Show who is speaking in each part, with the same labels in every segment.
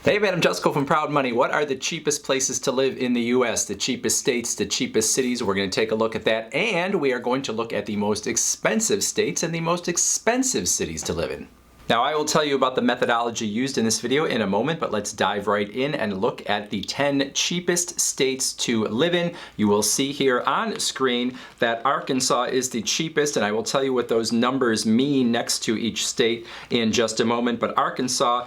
Speaker 1: Hey man, I'm Jusko from Proud Money. What are the cheapest places to live in the US? The cheapest states, the cheapest cities? We're going to take a look at that, and we are going to look at the most expensive states and the most expensive cities to live in. Now, I will tell you about the methodology used in this video in a moment, but let's dive right in and look at the 10 cheapest states to live in. You will see here on screen that Arkansas is the cheapest, and I will tell you what those numbers mean next to each state in just a moment. But Arkansas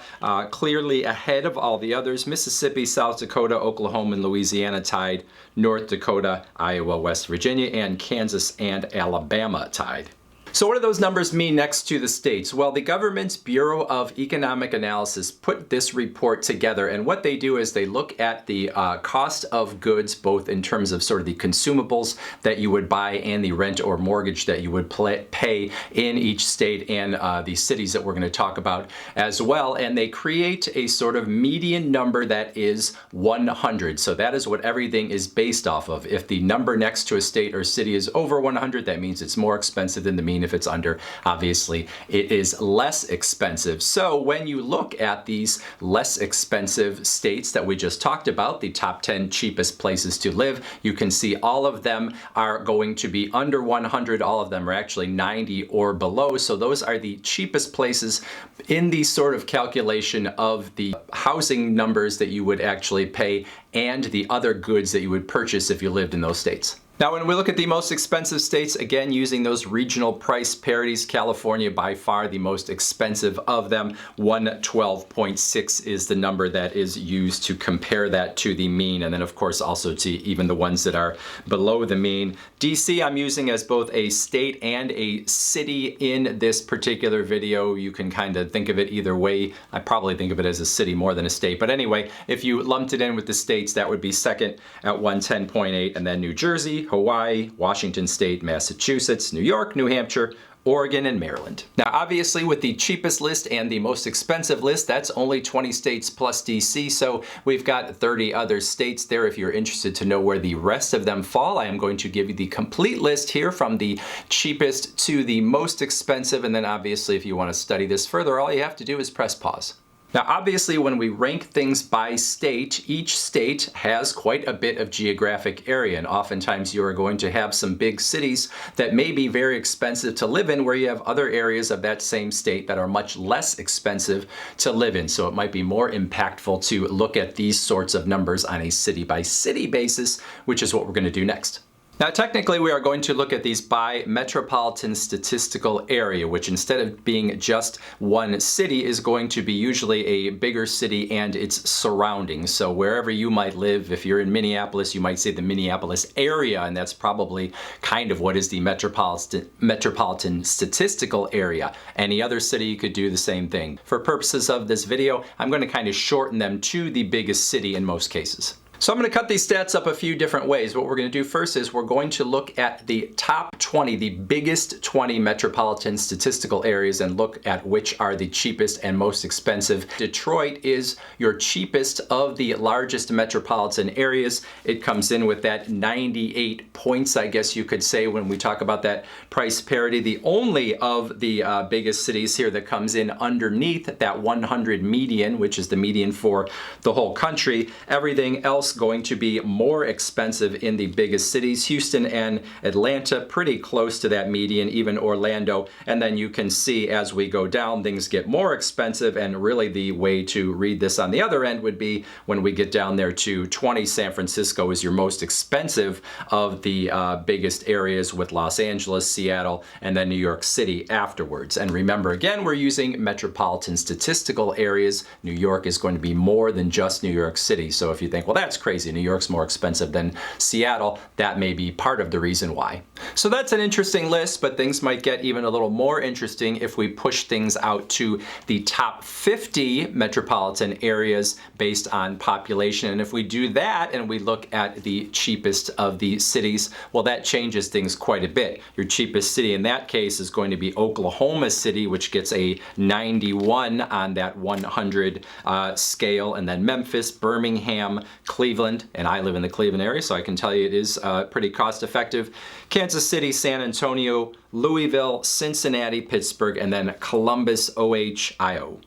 Speaker 1: clearly ahead of all the others. Mississippi, South Dakota, Oklahoma, and Louisiana tied. North Dakota, Iowa, West Virginia, and Kansas and Alabama tied. So what do those numbers mean next to the states? Well, the government's Bureau of Economic Analysis put this report together, and what they do is they look at the cost of goods, both in terms of sort of the consumables that you would buy and the rent or mortgage that you would pay in each state and the cities that we're going to talk about as well, and they create a sort of median number that is 100. So that is what everything is based off of. If the number next to a state or city is over 100, that means it's more expensive than the mean. If it's under, obviously it is less expensive. So when you look at these less expensive states that we just talked about, the top 10 cheapest places to live, you can see all of them are going to be under 100. All of them are actually 90 or below. So those are the cheapest places in the sort of calculation of the housing numbers that you would actually pay and the other goods that you would purchase if you lived in those states. Now, when we look at the most expensive states, again, using those regional price parities, California by far the most expensive of them. 112.6 is the number that is used to compare that to the mean, and then of course also to even the ones that are below the mean. DC I'm using as both a state and a city in this particular video. You can kind of think of it either way. I probably think of it as a city more than a state, but anyway, if you lumped it in with the states, that would be second at 110.8, and then New Jersey, Hawaii, Washington State, Massachusetts, New York, New Hampshire, Oregon, and Maryland. Now, obviously, with the cheapest list and the most expensive list, that's only 20 states plus DC, so we've got 30 other states there. If you're interested to know where the rest of them fall, I am going to give you the complete list here from the cheapest to the most expensive, and then obviously, if you want to study this further, all you have to do is press pause. Now, obviously, when we rank things by state, each state has quite a bit of geographic area, and oftentimes you are going to have some big cities that may be very expensive to live in, where you have other areas of that same state that are much less expensive to live in. So it might be more impactful to look at these sorts of numbers on a city-by-city basis, which is what we're going to do next. Now, technically, we are going to look at these by metropolitan statistical area, which instead of being just one city is going to be usually a bigger city and its surroundings. So wherever you might live, if you're in Minneapolis, you might say the Minneapolis area, and that's probably kind of what is the metropolitan statistical area. Any other city, you could do the same thing. For purposes of this video, I'm going to kind of shorten them to the biggest city in most cases. So I'm going to cut these stats up a few different ways. What we're going to do first is we're going to look at the top 20, the biggest 20 metropolitan statistical areas, and look at which are the cheapest and most expensive. Detroit is your cheapest of the largest metropolitan areas. It comes in with that 98 points, I guess you could say, when we talk about that price parity. The only of the biggest cities here that comes in underneath that 100 median, which is the median for the whole country. Everything else going to be more expensive in the biggest cities. Houston and Atlanta pretty close to that median, even Orlando. And then you can see as we go down, things get more expensive, and really the way to read this on the other end would be when we get down there to 20, San Francisco is your most expensive of the biggest areas, with Los Angeles, Seattle, and then New York City afterwards. And remember, again, we're using metropolitan statistical areas. New York is going to be more than just New York City. So if you think, well, that's crazy, New York's more expensive than Seattle, that may be part of the reason why. So that's an interesting list, but things might get even a little more interesting if we push things out to the top 50 metropolitan areas based on population. And if we do that and we look at the cheapest of the cities, well, that changes things quite a bit. Your cheapest city in that case is going to be Oklahoma City, which gets a 91 on that 100 scale, and then Memphis, Birmingham, Cleveland, and I live in the Cleveland area, so I can tell you it is pretty cost effective. Kansas City, San Antonio, Louisville, Cincinnati, Pittsburgh, and then Columbus, Ohio.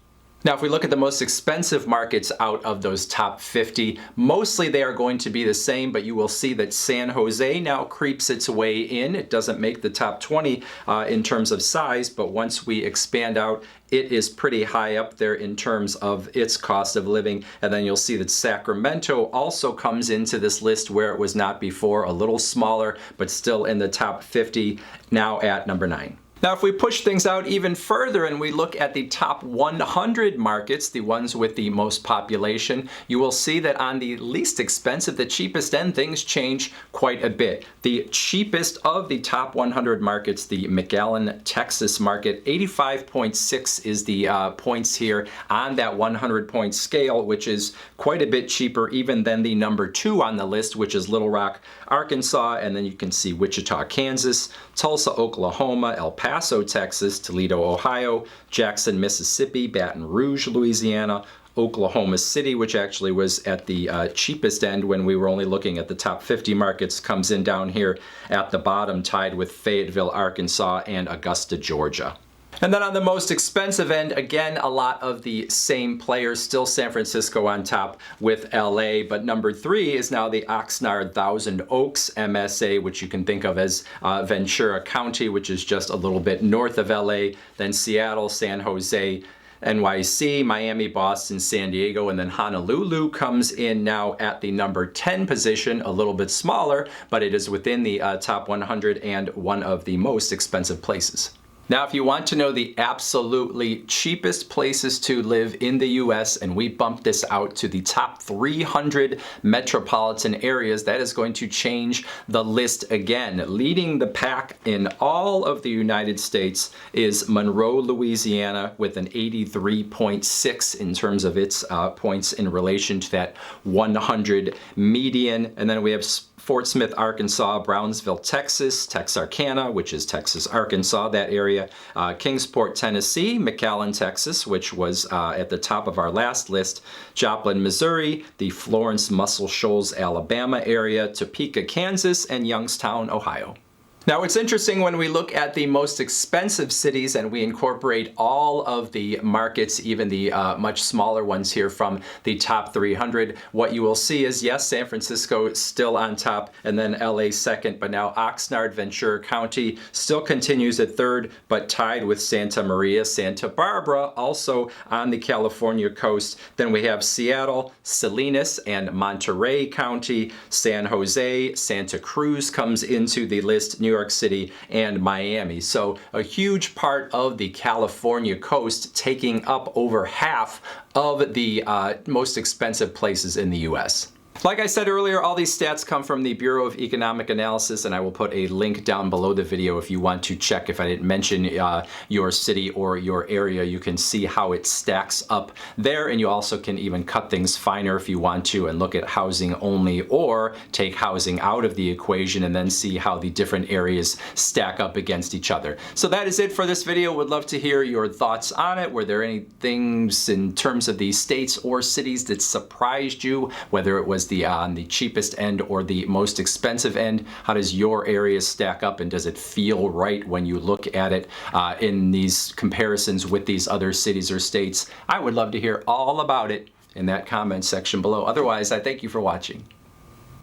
Speaker 1: Now, if we look at the most expensive markets out of those top 50, mostly they are going to be the same, but you will see that San Jose now creeps its way in. It doesn't make the top 20 in terms of size, but once we expand out, it is pretty high up there in terms of its cost of living. And then you'll see that Sacramento also comes into this list where it was not before, a little smaller, but still in the top 50, now at number 9. Now, if we push things out even further and we look at the top 100 markets, the ones with the most population, you will see that on the least expensive, the cheapest end, things change quite a bit. The cheapest of the top 100 markets, the McAllen, Texas market, 85.6 is the points here on that 100-point scale, which is quite a bit cheaper even than the number 2 on the list, which is Little Rock, Arkansas, and then you can see Wichita, Kansas, Tulsa, Oklahoma, El Paso, Texas, Toledo, Ohio, Jackson, Mississippi, Baton Rouge, Louisiana, Oklahoma City, which actually was at the cheapest end when we were only looking at the top 50 markets, comes in down here at the bottom, tied with Fayetteville, Arkansas, and Augusta, Georgia. And then on the most expensive end, again, a lot of the same players, still San Francisco on top with LA, but number 3 is now the Oxnard Thousand Oaks MSA, which you can think of as Ventura County, which is just a little bit north of LA, then Seattle, San Jose, NYC, Miami, Boston, San Diego, and then Honolulu comes in now at the number 10 position, a little bit smaller, but it is within the top 100 and one of the most expensive places. Now, if you want to know the absolutely cheapest places to live in the US, and we bump this out to the top 300 metropolitan areas, that is going to change the list again. Leading the pack in all of the United States is Monroe, Louisiana, with an 83.6 in terms of its points in relation to that 100 median. And then we have Fort Smith, Arkansas, Brownsville, Texas, Texarkana, which is Texas, Arkansas, that area, Kingsport, Tennessee, McAllen, Texas, which was at the top of our last list, Joplin, Missouri, the Florence, Muscle Shoals, Alabama area, Topeka, Kansas, and Youngstown, Ohio. Now, it's interesting when we look at the most expensive cities and we incorporate all of the markets, even the much smaller ones here from the top 300, what you will see is, yes, San Francisco is still on top, and then LA second, but now Oxnard, Ventura County still continues at third, but tied with Santa Maria, Santa Barbara, also on the California coast. Then we have Seattle, Salinas, and Monterey County, San Jose, Santa Cruz comes into the list, New York City, and Miami. So a huge part of the California coast, taking up over half of the most expensive places in the US. Like I said earlier, all these stats come from the Bureau of Economic Analysis, and I will put a link down below the video if you want to check. If I didn't mention your city or your area, you can see how it stacks up there, and you also can even cut things finer if you want to and look at housing only, or take housing out of the equation and then see how the different areas stack up against each other. So that is it for this video. Would love to hear your thoughts on it. Were there any things in terms of the states or cities that surprised you, whether it was on the cheapest end or the most expensive end? How does your area stack up, and does it feel right when you look at it in these comparisons with these other cities or states? I would love to hear all about it in that comment section below. Otherwise, I thank you for watching.